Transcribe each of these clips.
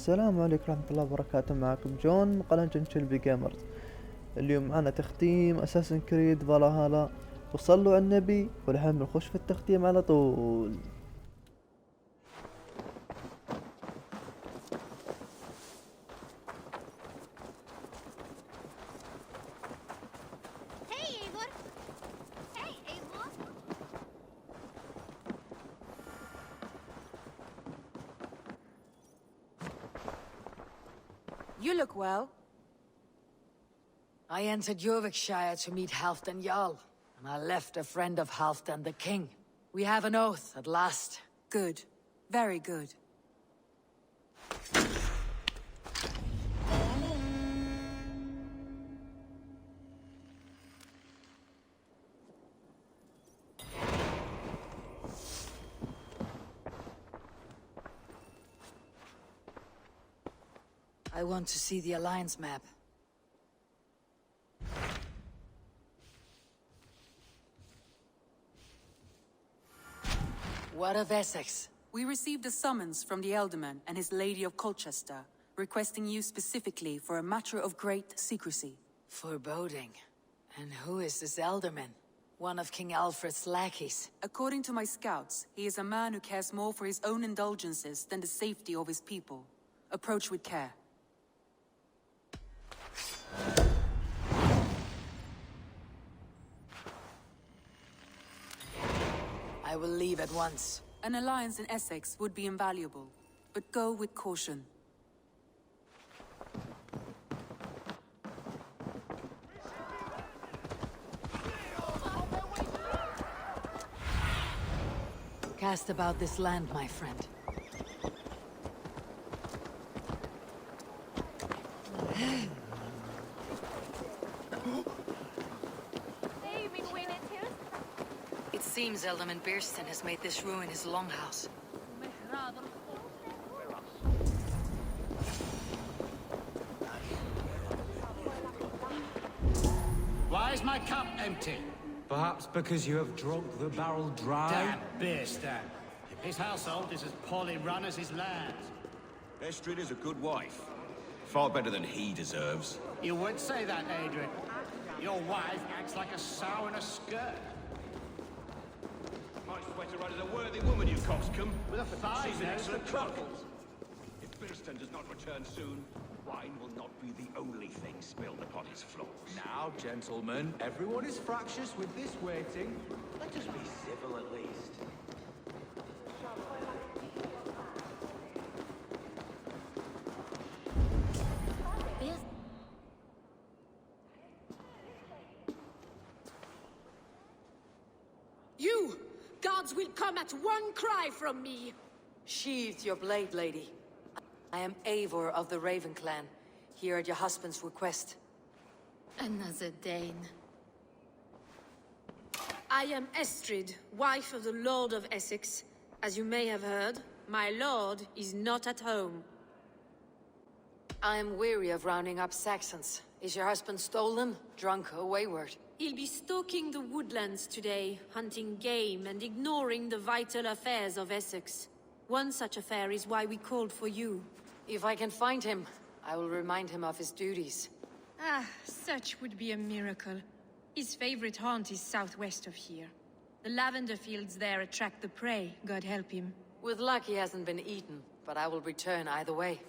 السلام عليكم ورحمة الله وبركاته. معكم جون من قناة جنشل جيمرز. اليوم معنا تختيم اساسن كريد فالهالا، وصلوا على النبي والحين بنخش في التختيم على طول. You look well. I entered Yorkshire to meet Halfdan Jarl, and I left a friend of Halfdan the King. We have an oath at last. Good. Very good. I want to see the Alliance map. What of Essex? We received a summons from the Elderman and his Lady of Colchester, requesting you specifically for a matter of great secrecy. Foreboding. And who is this Elderman? One of King Alfred's lackeys. According to my scouts, he is a man who cares more for his own indulgences than the safety of his people. Approach with care. I will leave at once. An alliance in Essex would be invaluable, but go with caution. Cast about this land, my friend. It seems Elderman Bearston has made this ruin his longhouse. Why is my cup empty? Perhaps because you have drunk the barrel dry? Damn Bearston. His household is as poorly run as his land. Estrid is a good wife. Far better than he deserves. You would say that, Adrian. Your wife acts like a sow in a skirt. My sweater right is a worthy woman, you coxcomb. With a thigh She's an nose excellent that cook. truffles. If Bearston does not return soon, wine will not be the only thing spilled upon his floors. Now, gentlemen, everyone is fractious with this waiting. Let us be civil at least. You! Guards will come at one cry from me! Sheathe your blade, lady. I am Eivor of the Raven clan, here at your husband's request. Another Dane. I am Estrid, wife of the Lord of Essex. As you may have heard, my lord is not at home. I am weary of rounding up Saxons. Is your husband stolen, drunk, or wayward? He'll be stalking the woodlands today, hunting game and ignoring the vital affairs of Essex. One such affair is why we called for you. If I can find him, I will remind him of his duties. Ah, such would be a miracle. His favorite haunt is southwest of here. The lavender fields there attract the prey, God help him. With luck, he hasn't been eaten, but I will return either way.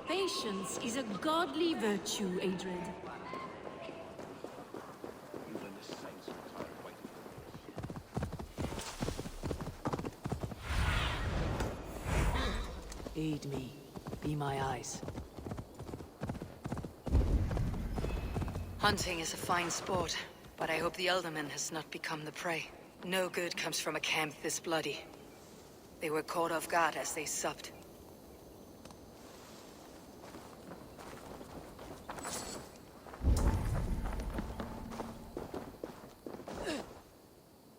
Patience is a godly virtue, Adred. Aid me. Be my eyes. Hunting is a fine sport, but I hope the Elderman has not become the prey. No good comes from a camp this bloody. They were caught off guard as they supped.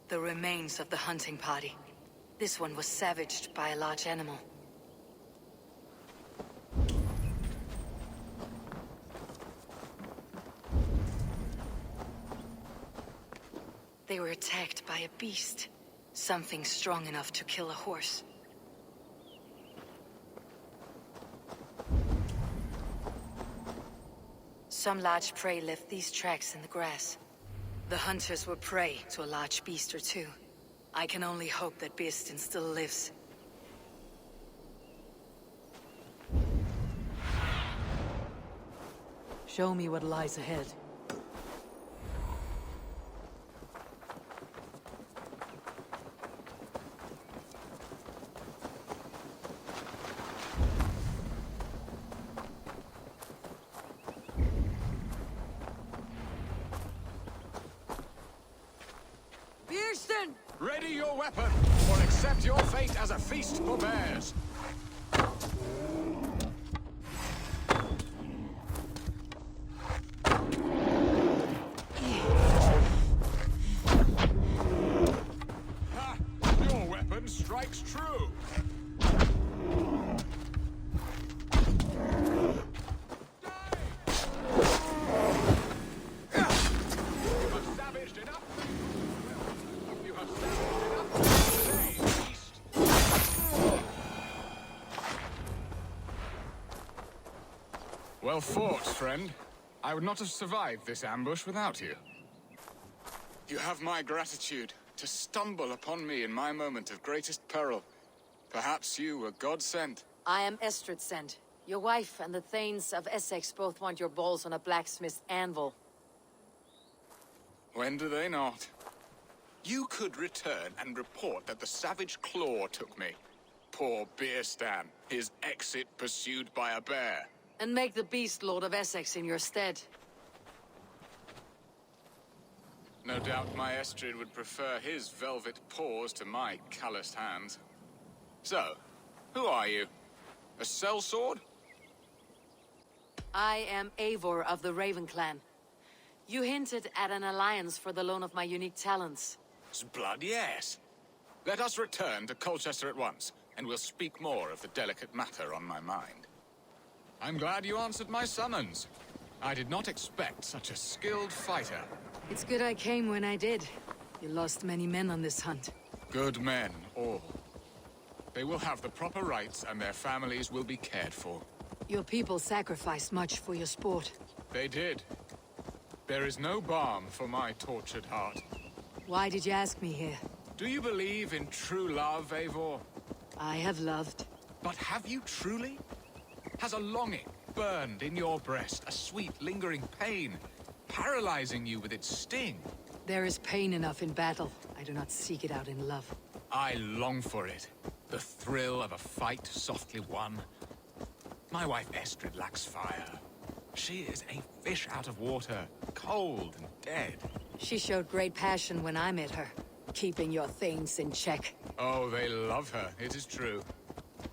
The remains of the hunting party. This one was savaged by a large animal. They were attacked by a beast. Something strong enough to kill a horse. Some large prey left these tracks in the grass. The hunters were prey to a large beast or two. I can only hope that Beastin still lives. Show me what lies ahead. Ready your weapon, or accept your fate as a feast for bears. Ha! Your weapon strikes true. Well fought, friend. I would not have survived this ambush without you. You have my gratitude to stumble upon me in my moment of greatest peril. Perhaps you were God-sent. I am Estrid sent. Your wife and the Thanes of Essex both want your balls on a blacksmith's anvil. When do they not? You could return and report that the savage Claw took me. Poor Beerstan, his exit pursued by a bear. And make the beast Lord of Essex in your stead. No doubt my Estrid would prefer his velvet paws to my calloused hands. So, who are you? A sellsword? I am Eivor of the Raven Clan. You hinted at an alliance for the loan of my unique talents. Blood, yes. Let us return to Colchester at once, and we'll speak more of the delicate matter on my mind. I'm glad you answered my summons. I did not expect such a skilled fighter. It's good I came when I did. You lost many men on this hunt. Good men, all. They will have the proper rights and their families will be cared for. Your people sacrificed much for your sport. They did. There is no balm for my tortured heart. Why did you ask me here? Do you believe in true love, Eivor? I have loved. But have you truly? Has a longing burned in your breast, a sweet, lingering pain, paralyzing you with its sting? There is pain enough in battle. I do not seek it out in love. I long for it. The thrill of a fight softly won. My wife Estrid lacks fire. She is a fish out of water, cold and dead. She showed great passion when I met her, keeping your Thanes in check. Oh, they love her, it is true.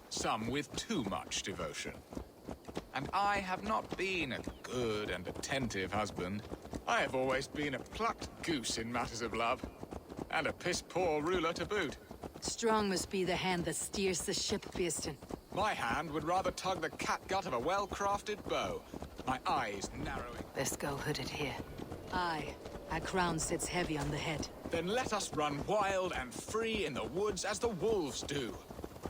Some with too much devotion. And I have not been a good and attentive husband. I have always been a plucked goose in matters of love. And a piss-poor ruler to boot. Strong must be the hand that steers the ship, Beastin. My hand would rather tug the catgut of a well-crafted bow. My eyes narrowing. Best go hooded here. Aye, a crown sits heavy on the head. Then let us run wild and free in the woods as the wolves do.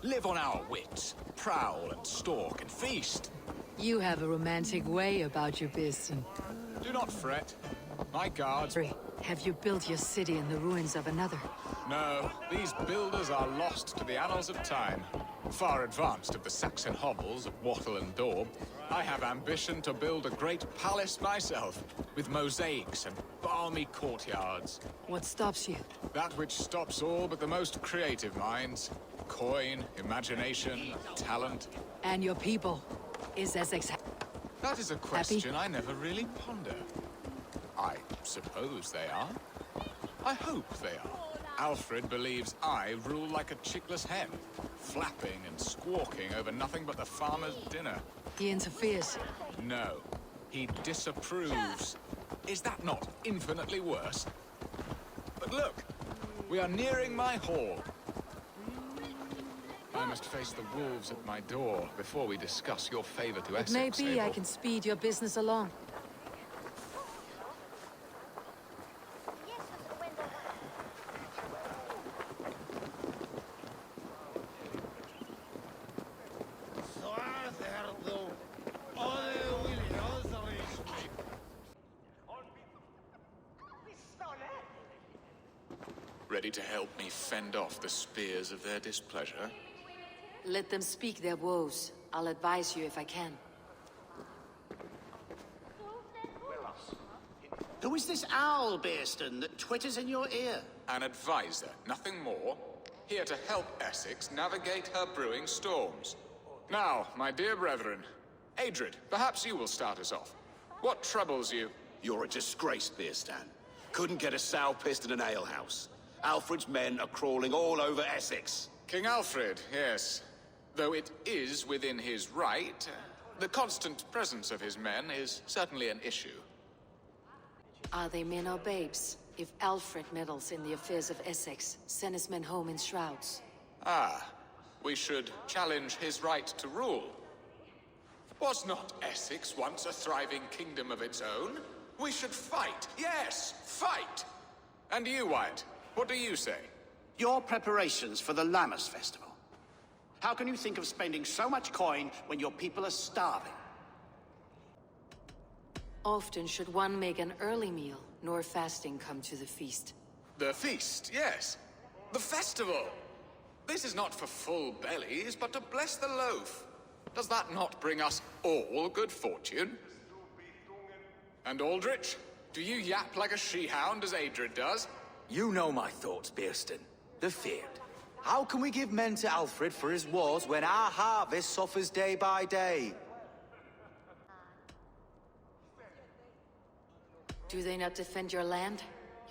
Live on our wits, prowl and stalk and feast. You have a romantic way about you, Beastin. Do not fret. My guards... Have you built your city in the ruins of another? No, these builders are lost to the annals of time. Far advanced of the Saxon hovels of Wattle and Daub, I have ambition to build a great palace myself, with mosaics and balmy courtyards. What stops you? That which stops all but the most creative minds. Coin, imagination, talent. And your people? Is Essex That is a question I never really ponder. I suppose they are. I hope they are. Alfred believes I rule like a chickless hen, flapping and squawking over nothing but the farmer's dinner. He interferes. No, he disapproves. Is that not infinitely worse? But look, we are nearing my hall. I must face the wolves at my door before we discuss your favor to It Essex. may be I Abel. can speed your business along. Ready to help me fend off the spears of their displeasure? Let them speak their woes. I'll advise you if I can. Who is this owl, Bearston, that twitters in your ear? An advisor, nothing more. Here to help Essex navigate her brewing storms. Now, my dear brethren, Adrid, perhaps you will start us off. What troubles you? You're a disgrace, Bearstan. Couldn't get a sow pissed in an alehouse. Alfred's men are crawling all over Essex. King Alfred, yes. Though it is within his right, the constant presence of his men is certainly an issue. Are they men or babes? If Alfred meddles in the affairs of Essex, send his men home in shrouds. Ah, we should challenge his right to rule. Was not Essex once a thriving kingdom of its own? We should fight, yes, fight! And you, Wyatt, what do you say? Your preparations for the Lammas festival. How can you think of spending so much coin when your people are starving? Often should one make an early meal, nor fasting come to the feast. The feast, yes. The festival! This is not for full bellies, but to bless the loaf. Does that not bring us all good fortune? And Aldrich, do you yap like a she-hound as Adrid does? You know my thoughts, Bearston. The feared. How can we give men to Alfred for his wars when our harvest suffers day by day? Do they not defend your land?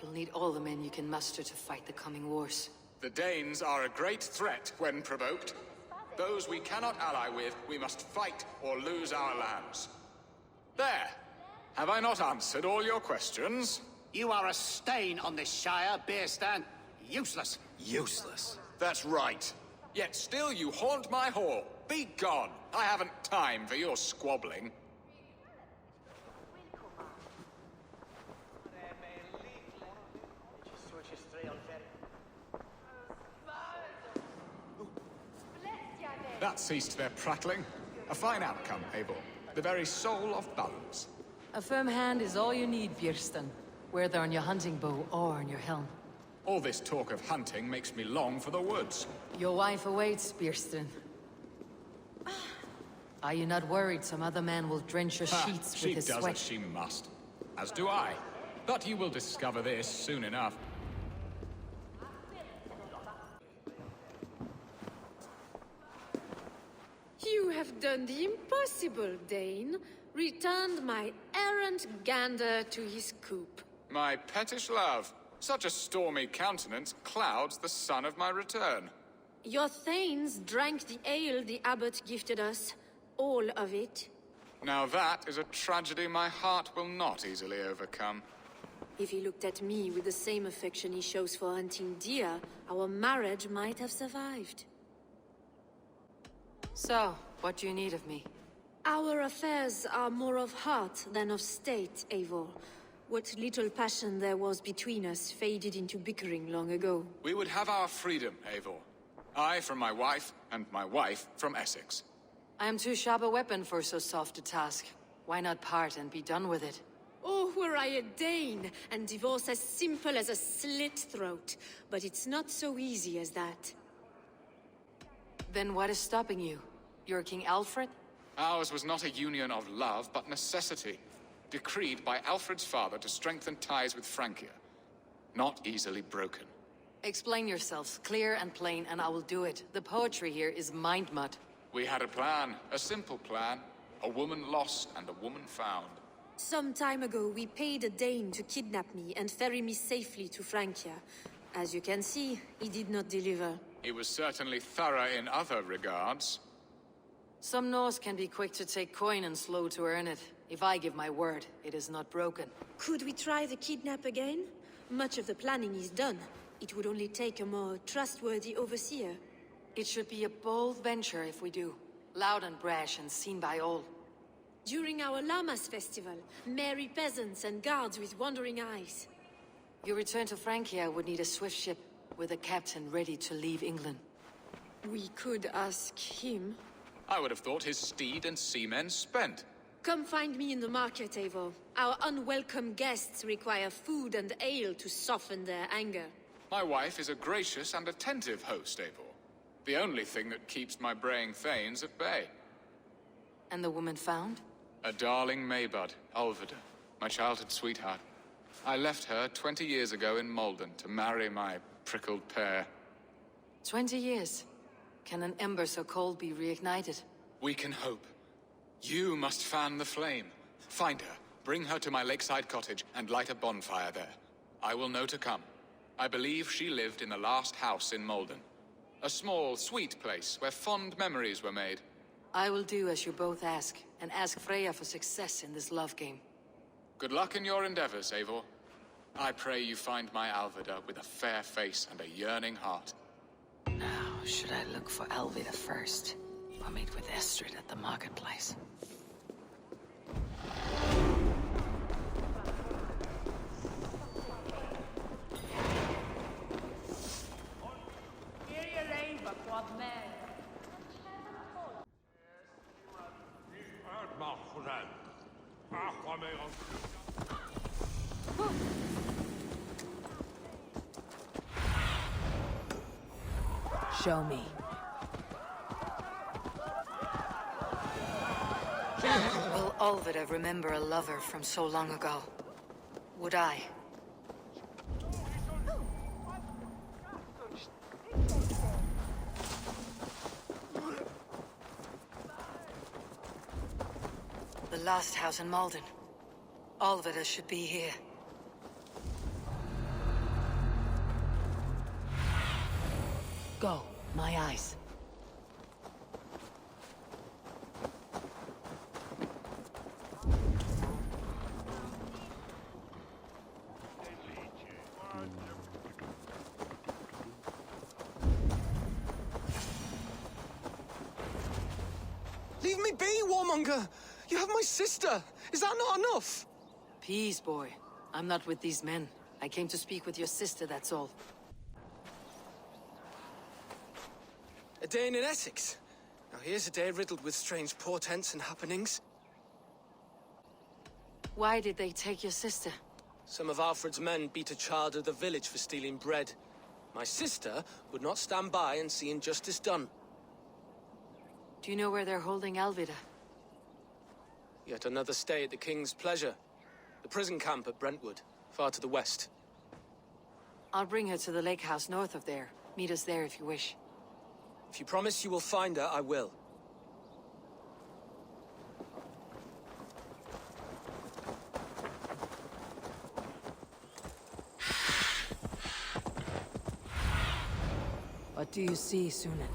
You'll need all the men you can muster to fight the coming wars. The Danes are a great threat when provoked. Those we cannot ally with, we must fight or lose our lands. There! Have I not answered all your questions? You are a stain on this shire, Bearstan. Useless. Useless. That's right. Yet still you haunt my hall. Be gone! I haven't time for your squabbling. That ceased their prattling. A fine outcome, Abel. The very soul of balance. A firm hand is all you need, Björsten. Whether on your hunting bow or on your helm. All this talk of hunting makes me long for the woods. Your wife awaits, Björsten. Are you not worried some other man will drench your sheets with his She does sweat? as she must. As do I. But you will discover this soon enough. You have done the impossible, Dane. Returned my errant gander to his coop. My pettish love. Such a stormy countenance clouds the sun of my return. Your thanes drank the ale the abbot gifted us. All of it. Now that is a tragedy my heart will not easily overcome. If he looked at me with the same affection he shows for hunting deer, our marriage might have survived. So, what do you need of me? Our affairs are more of heart than of state, Eivor. What little passion there was between us faded into bickering long ago. We would have our freedom, Eivor. I from my wife, and my wife from Essex. I am too sharp a weapon for so soft a task. Why not part and be done with it? Oh, were I a Dane, and divorce as simple as a slit throat. But it's not so easy as that. Then what is stopping you? You're King Alfred? Ours was not a union of love, but necessity. Decreed by Alfred's father to strengthen ties with Francia. Not easily broken. Explain yourselves, clear and plain, and I will do it. The poetry here is mind mud. We had a plan, a simple plan. A woman lost and a woman found. Some time ago, we paid a Dane to kidnap me and ferry me safely to Francia. As you can see, he did not deliver. He was certainly thorough in other regards. Some Norse can be quick to take coin and slow to earn it. If I give my word, it is not broken. Could we try the kidnap again? Much of the planning is done. It would only take a more trustworthy overseer. It should be a bold venture if we do. Loud and brash and seen by all. During our Llamas festival, merry peasants and guards with wandering eyes. Your return to Francia would need a swift ship with a captain ready to leave England. We could ask him. I would have thought his steed and seamen spent. Come find me in the market, Eivor. Our unwelcome guests require food and ale to soften their anger. My wife is a gracious and attentive host, Eivor. The only thing that keeps my braying thanes at bay. And the woman found? A darling Maybud, Ulvida, my childhood sweetheart. I left her 20 years ago in Malden to marry my prickled pear. 20 years. Can an ember so cold be reignited? We can hope. You must fan the flame. Find her, bring her to my lakeside cottage, and light a bonfire there. I will know to come. I believe she lived in the last house in Malden. A small, sweet place where fond memories were made. I will do as you both ask, and ask Freya for success in this love game. Good luck in your endeavors, Eivor. I pray you find my Alvida with a fair face and a yearning heart. Now, should I look for Alvida first, or meet with Estrid at the marketplace? Show me. Will Alvida remember a lover from so long ago? Would I? The last house in Malden. Alvida should be here. Go, my eyes. Leave me be, warmonger! You have my sister! Is that not enough? Peace, boy. I'm not with these men. I came to speak with your sister, that's all. A day in Essex. Now here's a day riddled with strange portents and happenings. Why did they take your sister? Some of Alfred's men beat a child of the village for stealing bread. My sister would not stand by and see injustice done. Do you know where they're holding Alvida? Yet another stay at the King's pleasure. The prison camp at Brentwood, far to the west. I'll bring her to the lake house north of there. Meet us there if you wish. If you promise you will find her, I will. What do you see, Sunan?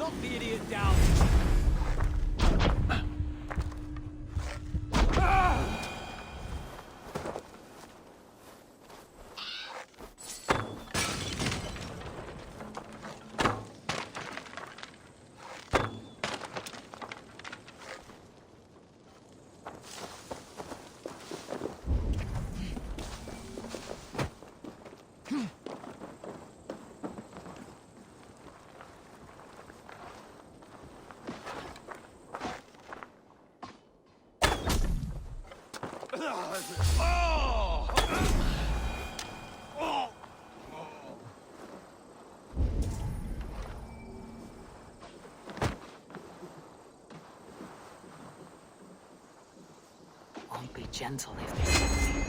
Knock the idiot down! Won't be gentle if they see me.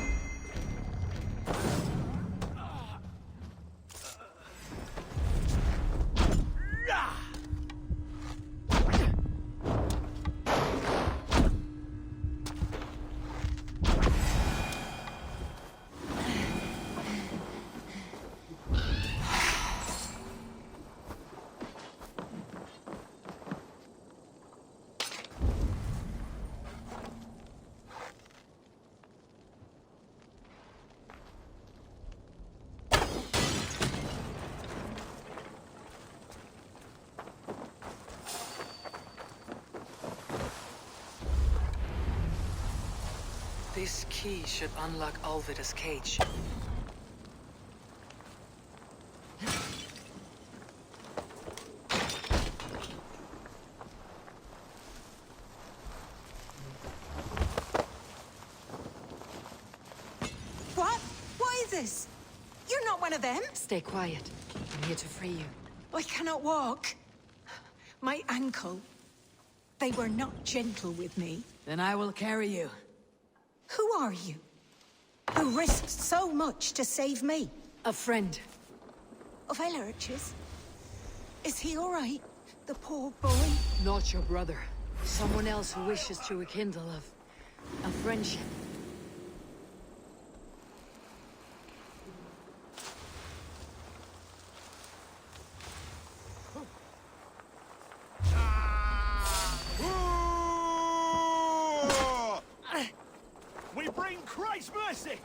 This key should unlock Alvida's cage. What? What is this? You're not one of them? Stay quiet. I'm here to free you. I cannot walk. My ankle. They were not gentle with me. Then I will carry you. Who are you? Who risked so much to save me? A friend. Of Elrich's? Is he all right? The poor boy? Not your brother. Someone else who wishes to rekindle a friendship. We bring Christ's mercy!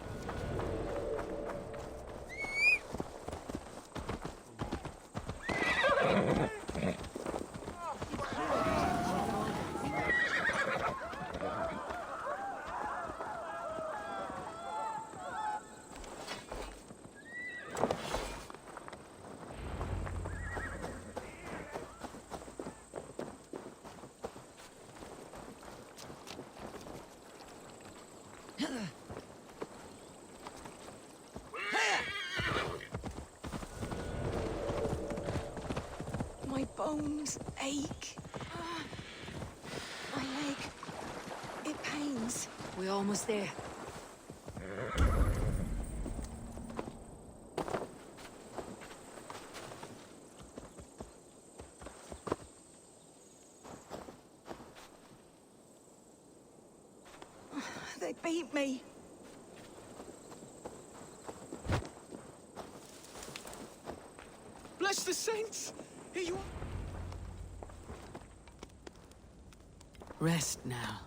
My bones ache. My leg, it pains. We're almost there. They beat me. Bless the saints! Here you are. Rest now.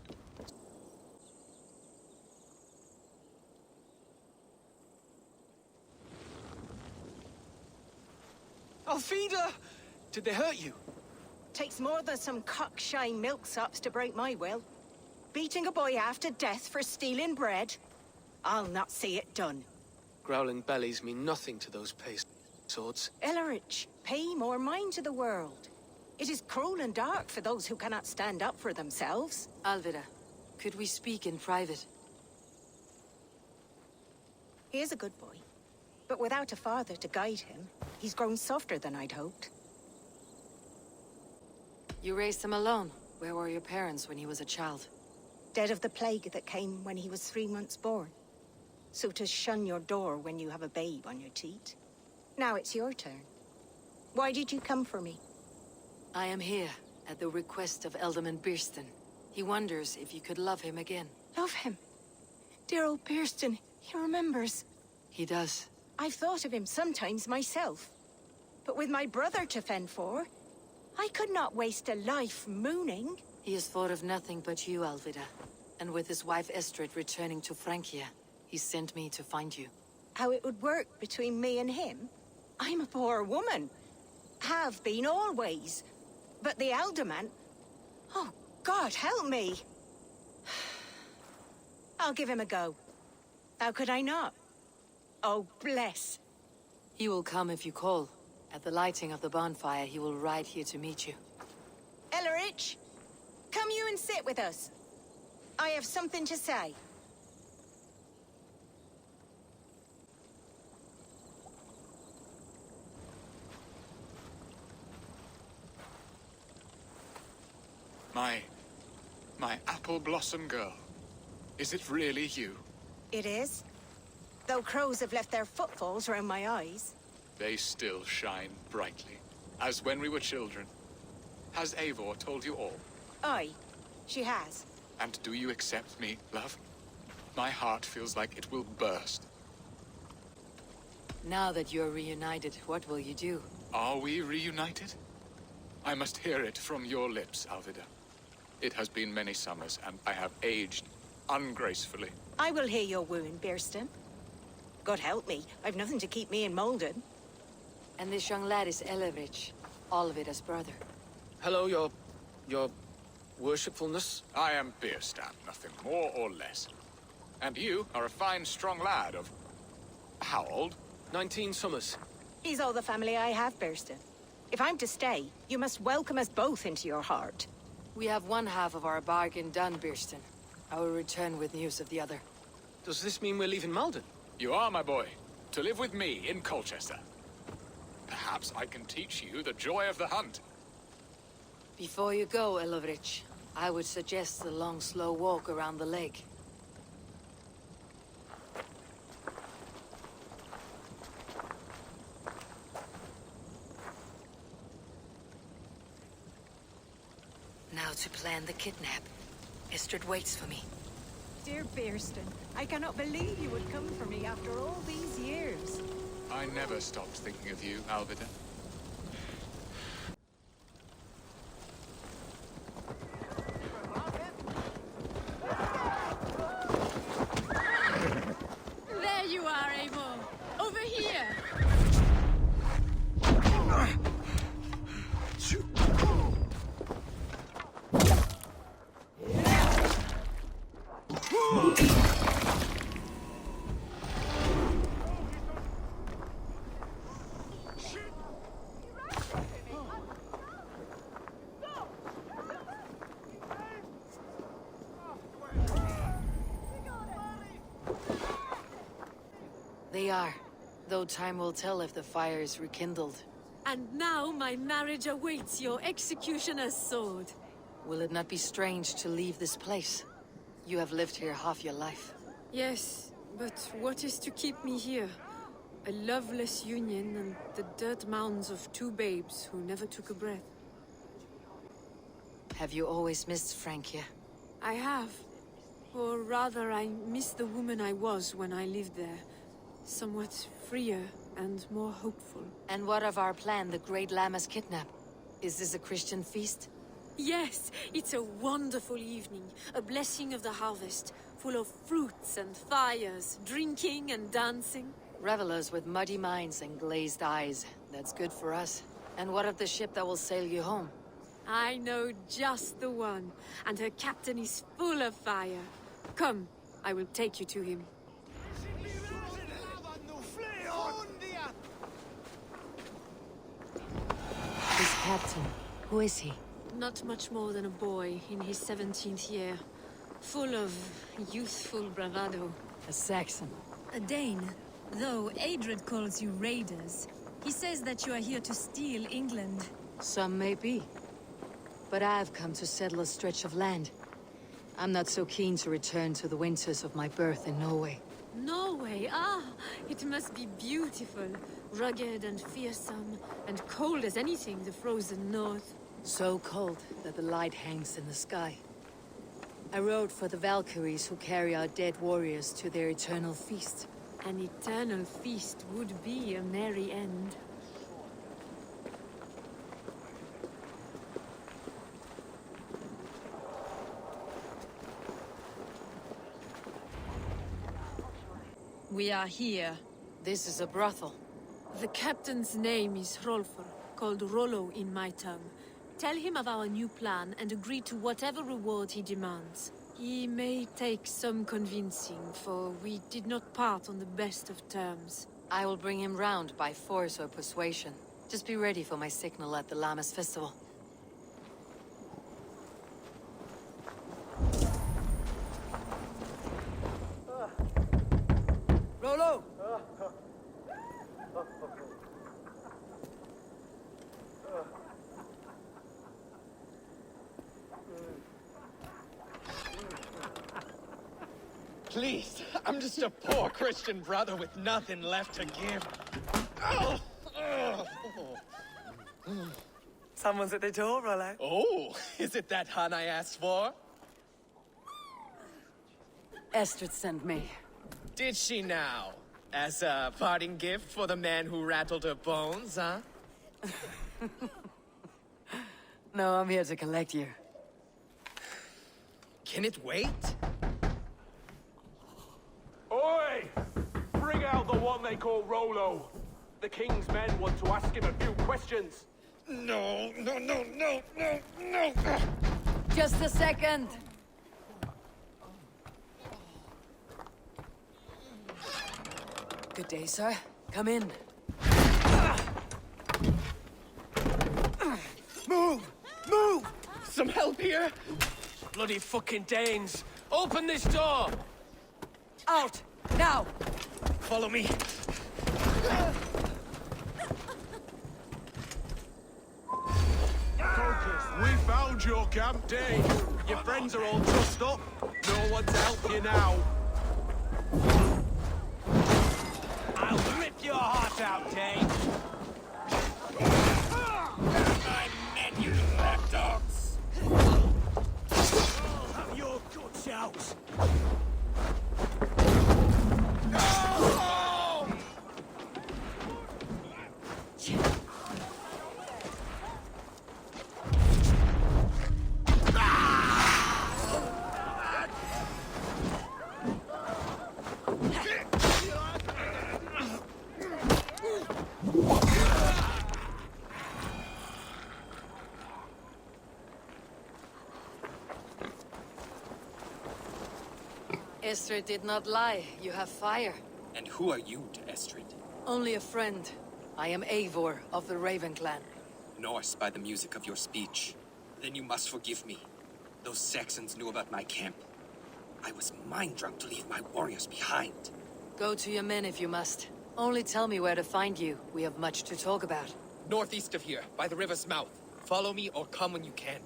Alfida! Did they hurt you? Takes more than some cockshy milksops to break my will. Beating a boy half to death for stealing bread? I'll not see it done. Growling bellies mean nothing to those paste swords. Elrich, pay more mind to the world. It is cruel and dark for those who cannot stand up for themselves. Alvida, could we speak in private? He is a good boy, but without a father to guide him, he's grown softer than I'd hoped. You raised him alone. Where were your parents when he was a child? Dead of the plague that came when he was 3 months born. So to shun your door when you have a babe on your teat. Now it's your turn. Why did you come for me? I am here at the request of Alderman Birston. He wonders if you could love him again. Love him? Dear old Birston, he remembers. He does. I've thought of him sometimes myself. But with my brother to fend for, I could not waste a life mooning. He has thought of nothing but you, Alvida. And with his wife Estrid returning to Francia, he sent me to find you. How it would work between me and him? I'm a poor woman. Have been always. But the alderman... Oh, God, help me. I'll give him a go. How could I not? Oh, bless. He will come if you call. At the lighting of the bonfire, he will ride here to meet you. Ellerich, come you and sit with us. I have something to say. My apple blossom girl. Is it really you? It is. Though crows have left their footfalls around my eyes. They still shine brightly, as when we were children. Has Eivor told you all? Aye, she has. And do you accept me, love? My heart feels like it will burst. Now that you're reunited, what will you do? Are we reunited? I must hear it from your lips, Alvida. It has been many summers, and I have aged ungracefully. I will hear your wooing, Bierston. God help me, I've nothing to keep me in Malden. And this young lad is Ellerich, Alvida's brother. Hello, your worshipfulness. I am Bierstan, nothing more or less. And you are a fine, strong lad of... how old? 19 summers. He's all the family I have, Bierston. If I'm to stay, you must welcome us both into your heart. We have one half of our bargain done, Bierston. I will return with news of the other. Does this mean we're leaving Malden? You are, my boy, to live with me in Colchester. Perhaps I can teach you the joy of the hunt. Before you go, Ellerich, I would suggest a long, slow walk around the lake. Now to plan the kidnap. Estrid waits for me. Dear Bierston, I cannot believe you would come for me after all these years. I never stopped thinking of you, Alvida. There you are, Eivor. Over here. They are, though time will tell if the fire is rekindled. And now my marriage awaits your executioner's sword. Will it not be strange to leave this place? You have lived here half your life. Yes, but what is to keep me here? A loveless union and the dirt mounds of two babes who never took a breath. Have you always missed Francia? I have. Or rather, I miss the woman I was when I lived there. Somewhat freer and more hopeful. And what of our plan, the Great Lammas kidnap? Is this a Christian feast? Yes, it's a wonderful evening. A blessing of the harvest, full of fruits and fires, drinking and dancing. Revelers with muddy minds and glazed eyes. That's good for us. And what of the ship that will sail you home? I know just the one, and her captain is full of fire. Come, I will take you to him. This captain, who is he? Not much more than a boy in his 17th year. Full of youthful bravado. A Saxon. A Dane, though Adred calls you raiders. He says that you are here to steal England. Some may be. But I've come to settle a stretch of land. I'm not so keen to return to the winters of my birth in Norway. Norway, it must be beautiful. Rugged and fearsome, and cold as anything the frozen north. So cold that the light hangs in the sky. I rode for the Valkyries who carry our dead warriors to their eternal feast. An eternal feast would be a merry end. We are here. This is a brothel. The captain's name is Rolfer, called Rollo in my tongue. Tell him of our new plan and agree to whatever reward he demands. He may take some convincing, for we did not part on the best of terms. I will bring him round by force or persuasion. Just be ready for my signal at the Lammas festival. Rollo! Please, I'm just a poor Christian brother with nothing left to give. Oh. Someone's at the door, Rollo. Oh, is it that hun I asked for? Estrid sent me. Did she now? As a parting gift for the man who rattled her bones, huh? No, I'm here to collect you. Can it wait? Oi! Bring out the one they call Rollo. The king's men want to ask him a few questions. No. Just a second. Good day, sir. Come in. Move! Move! Some help here? Bloody fucking Danes! Open this door! Out! Now! Follow me. We found your camp, Dane. Your friends are all trussed up. No one to help you now. I'll rip your heart out, Dane! I meant you lapdogs. I'll have your guts out! Estrid did not lie. You have fire. And who are you to Estrid? Only a friend. I am Eivor of the Raven clan. Norse by the music of your speech. Then you must forgive me. Those Saxons knew about my camp. I was mind-drunk to leave my warriors behind. Go to your men if you must. Only tell me where to find you. We have much to talk about. Northeast of here, by the river's mouth. Follow me or come when you can.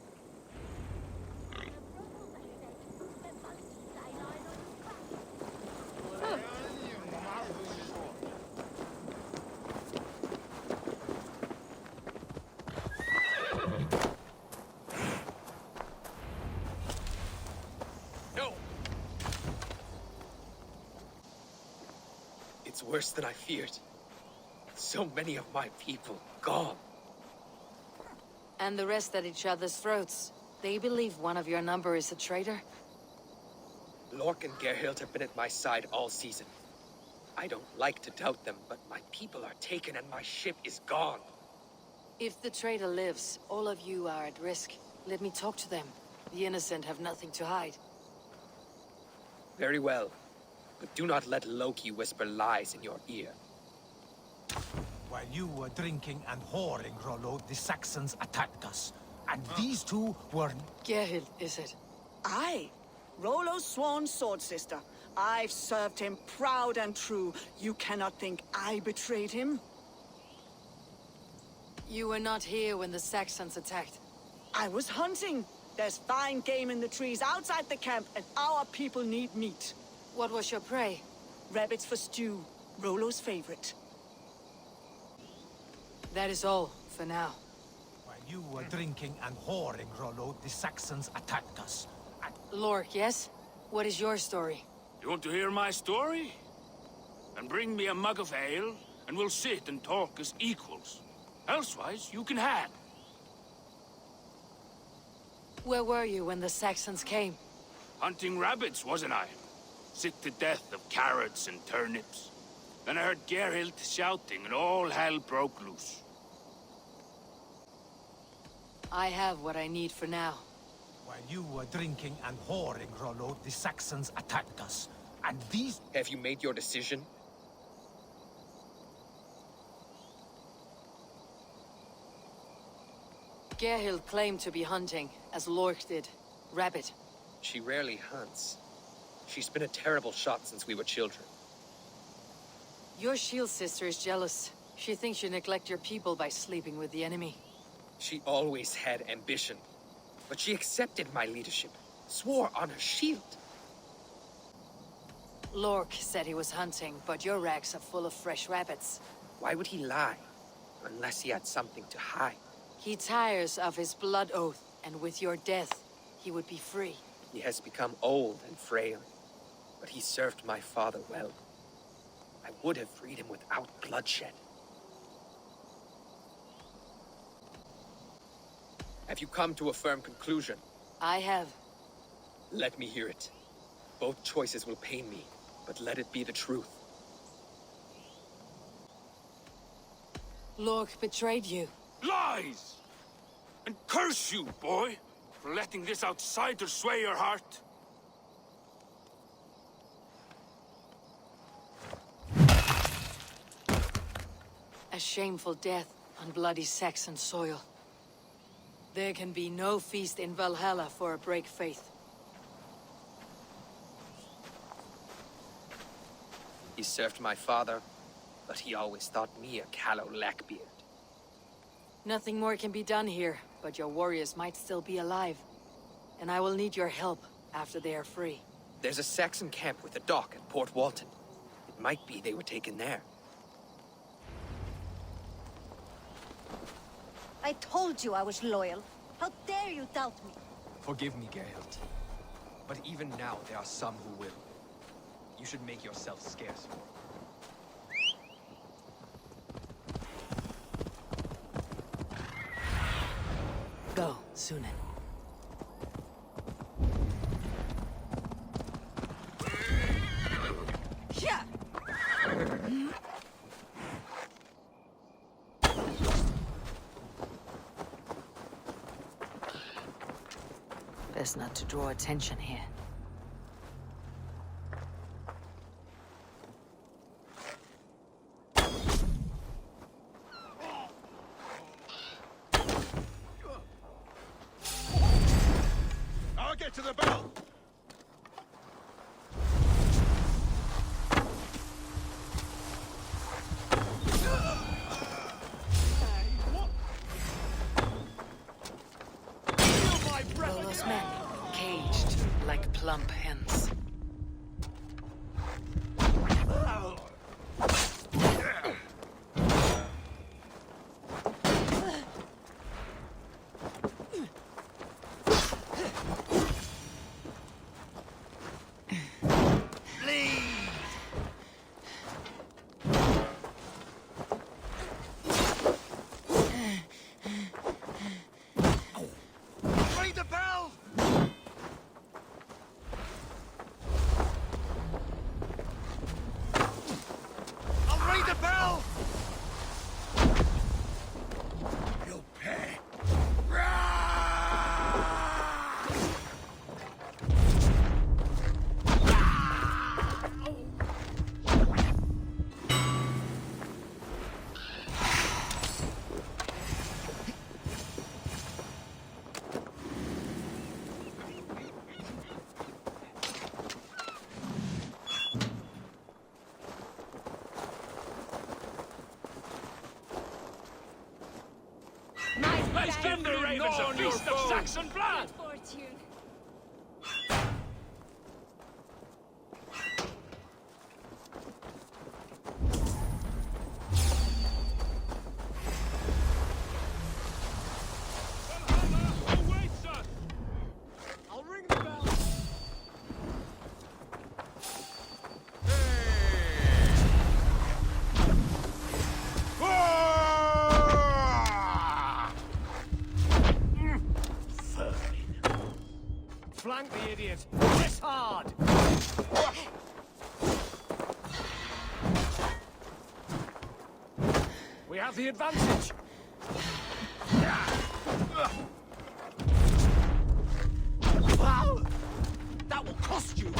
It's worse than I feared. So many of my people gone. And the rest at each other's throats. They believe one of your number is a traitor? Lork and Gerhild have been at my side all season. I don't like to doubt them, but my people are taken and my ship is gone. If the traitor lives, all of you are at risk. Let me talk to them. The innocent have nothing to hide. Very well. But do not let Loki whisper lies in your ear. While you were drinking and whoring, Rollo, the Saxons attacked us. And these two were... Gerhild, is it? Aye. Rollo's sworn sword sister. I've served him proud and true. You cannot think I betrayed him? You were not here when the Saxons attacked. I was hunting. There's fine game in the trees outside the camp, and our people need meat. What was your prey? Rabbits for stew. Rollo's favorite. That is all, for now. While you were drinking and whoring, Rollo, the Saxons attacked us. And... Lork, yes? What is your story? You want to hear my story? Then bring me a mug of ale, and we'll sit and talk as equals. Elsewise, you can hang. Where were you when the Saxons came? Hunting rabbits, wasn't I? sick to death of carrots and turnips. Then I heard Geralt shouting and all hell broke loose. I have what I need for now. While you were drinking and whoring, Rollo, the Saxons attacked us. And these... Have you made your decision? Geralt claimed to be hunting, as Lork did. Rabbit. She rarely hunts. She's been a terrible shot since we were children. Your shield sister is jealous. She thinks you neglect your people by sleeping with the enemy. She always had ambition. But she accepted my leadership. Swore on her shield. Lork said he was hunting, but your racks are full of fresh rabbits. Why would he lie? Unless he had something to hide. He tires of his blood oath, and with your death, he would be free. He has become old and frail, but he served my father well. I would have freed him without bloodshed. Have you come to a firm conclusion? I have. Let me hear it. Both choices will pain me, but let it be the truth. Lork betrayed you. Lies! And curse you, boy, for letting this outsider sway your heart. A shameful death on bloody Saxon soil. There can be no feast in Valhalla for a break faith. He served my father, but he always thought me a callow lackbeard. Nothing more can be done here, but your warriors might still be alive. And I will need your help after they are free. There's a Saxon camp with a dock at Port Walton. It might be they were taken there. I told you I was loyal. How dare you doubt me? Forgive me, Geralt. But even now, there are some who will. You should make yourself scarce for them. Go, Sunan. Yeah. Best not to draw attention here. I'll get to the bell. Rolo's men, caged like plump hens. Ring the bell! I'll ring the bell! You'll pay. Let's give the ravens a feast of Saxon blood! Fortune. I'll ring the bell. Flank the idiot. Press hard! have the advantage. That will cost you.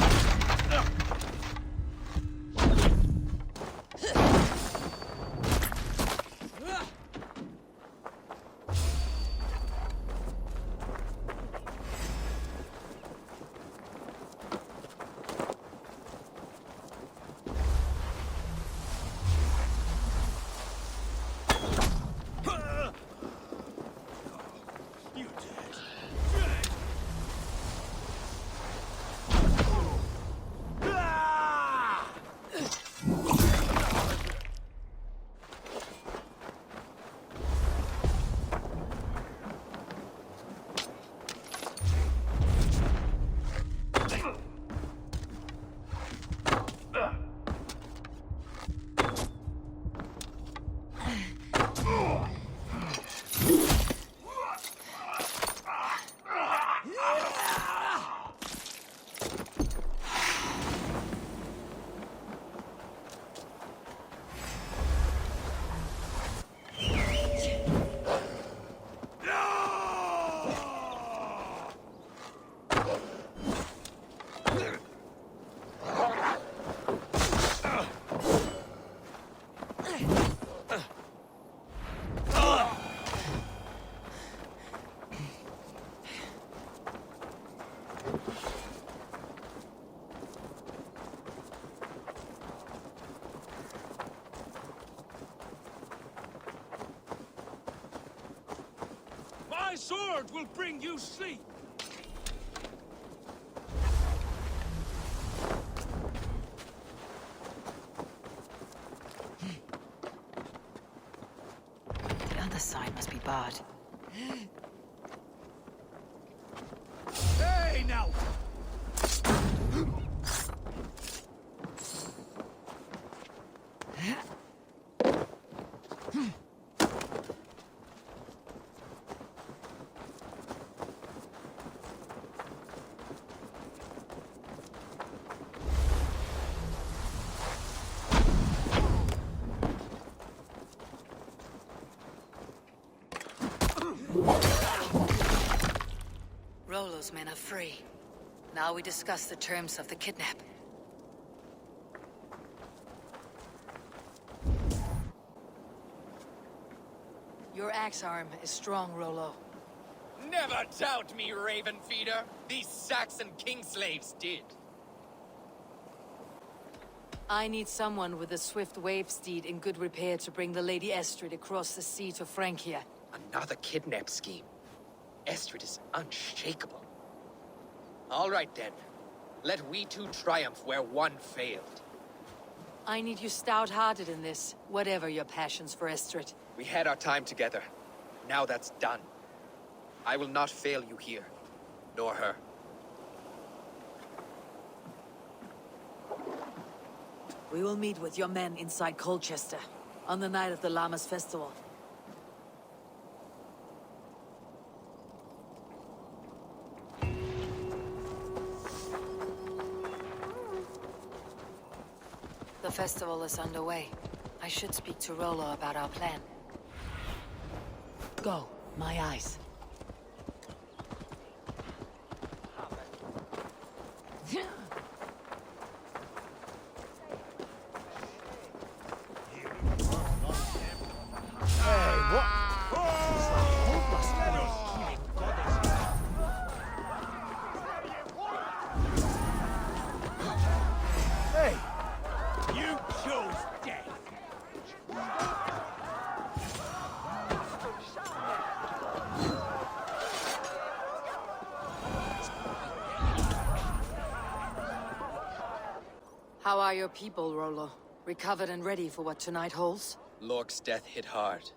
My sword will bring you sleep. The other side must be barred. Hey, now! Rollo's men are free. Now we discuss the terms of the kidnap. Your axe arm is strong, Rollo. Never doubt me, Raven Feeder. These Saxon king slaves did. I need someone with a swift wave steed in good repair to bring the Lady Estrid across the sea to Francia. Another kidnap scheme. Estrid is unshakable. All right then. Let we two triumph where one failed. I need you stout-hearted in this, whatever your passions for Estrid. We had our time together. Now that's done. I will not fail you here, nor her. We will meet with your men inside Colchester, on the night of the Llamas Festival. The festival is underway. I should speak to Rollo about our plan. Go, my eyes. How are your people, Rollo? Recovered and ready for what tonight holds? Lork's death hit hard.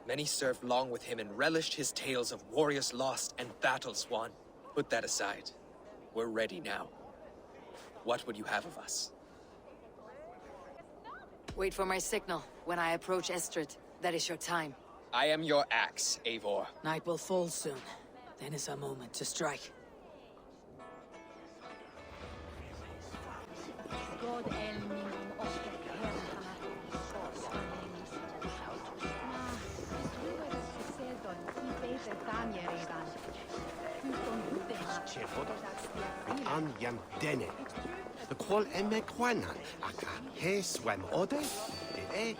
Many served long with him and relished his tales of warriors lost and battles won. Put that aside. We're ready now. What would you have of us? Wait for my signal. When I approach Estrid, that is your time. I am your axe, Eivor. Night will fall soon. Then is our moment to strike. An yam dene. The qual eme quanan aka he swam ode. E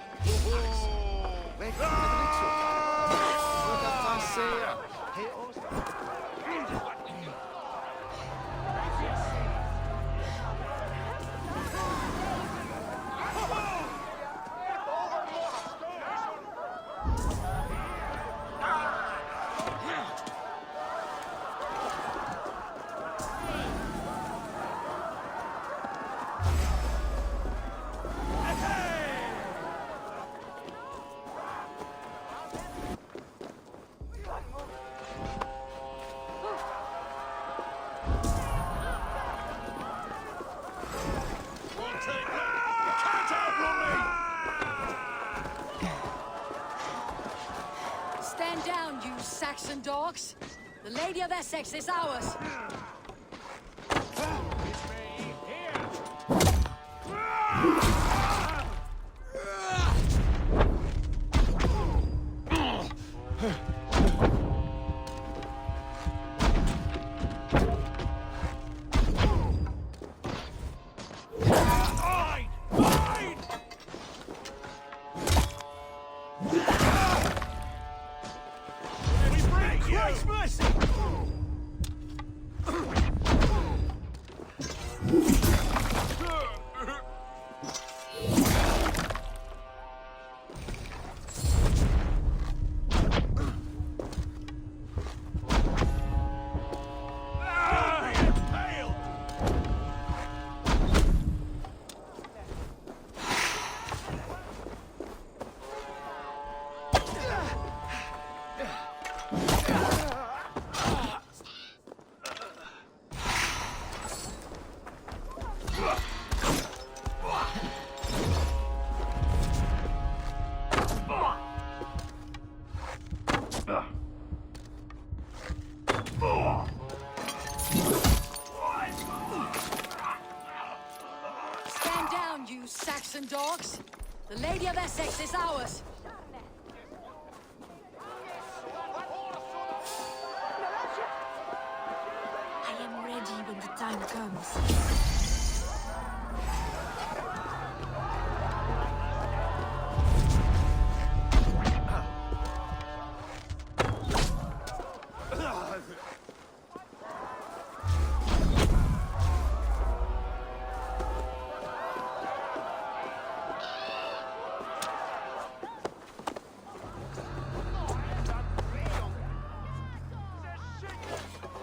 Stand down, you Saxon dogs. The Lady of Essex is ours. Stand down, you Saxon dogs. The Lady of Essex is ours. I am ready when the time comes.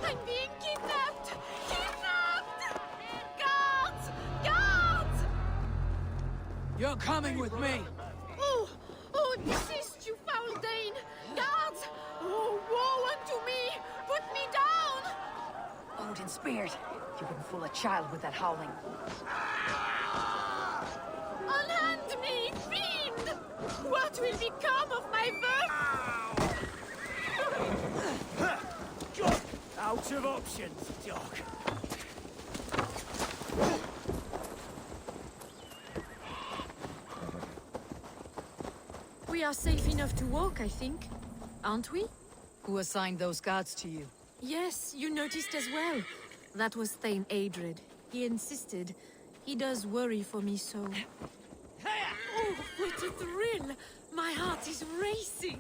I'm being kidnapped! Kidnapped! Guards! Guards! You're coming with me. Oh! Oh, desist, you foul Dane! Guards! Oh, woe unto me! Put me down! Odin's spirit. You wouldn't fool a child with that howling. Unhand me, fiend! What will become of my Out of options, Doc. We are safe enough to walk, I think. Aren't we? Who assigned those guards to you? Yes, you noticed as well. That was Thane Adred. He insisted. He does worry for me so. Oh, what a thrill! My heart is racing!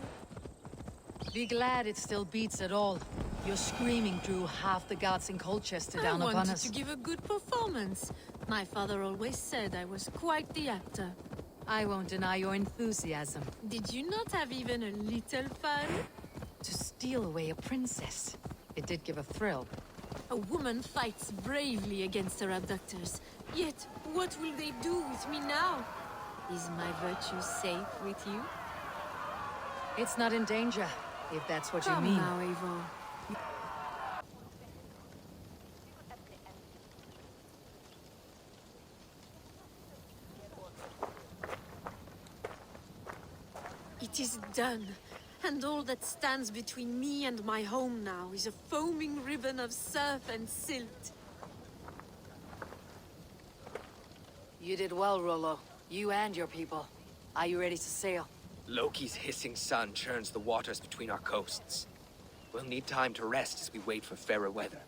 Be glad it still beats at all. Your screaming drew half the guards in Colchester down I upon wanted us. to give a good performance. My father always said I was quite the actor. I won't deny your enthusiasm. Did you not have even a little fun? To steal away a princess. It did give a thrill. A woman fights bravely against her abductors. Yet, what will they do with me now? Is my virtue safe with you? It's not in danger, if that's what Come you mean. now, Eivor. It is done. And all that stands between me and my home now is a foaming ribbon of surf and silt. You did well, Rollo. You and your people. Are you ready to sail? Loki's hissing sun churns the waters between our coasts. We'll need time to rest as we wait for fairer weather.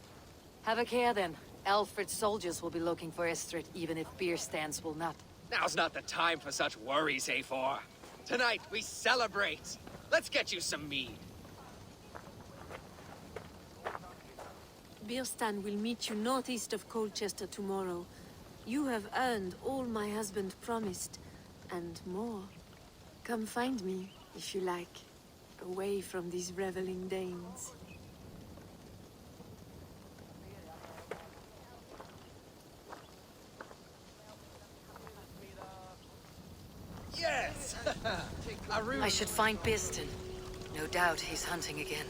Have a care then. Alfred's soldiers will be looking for Estrid, even if beer stands will not. Now's not the time for such worries, A4. Tonight, we celebrate. Let's get you some mead. Bierstan will meet you northeast of Colchester tomorrow. You have earned all my husband promised, and more. Come find me, if you like, away from these reveling Danes. Yes! I should find Bierstan. No doubt he's hunting again.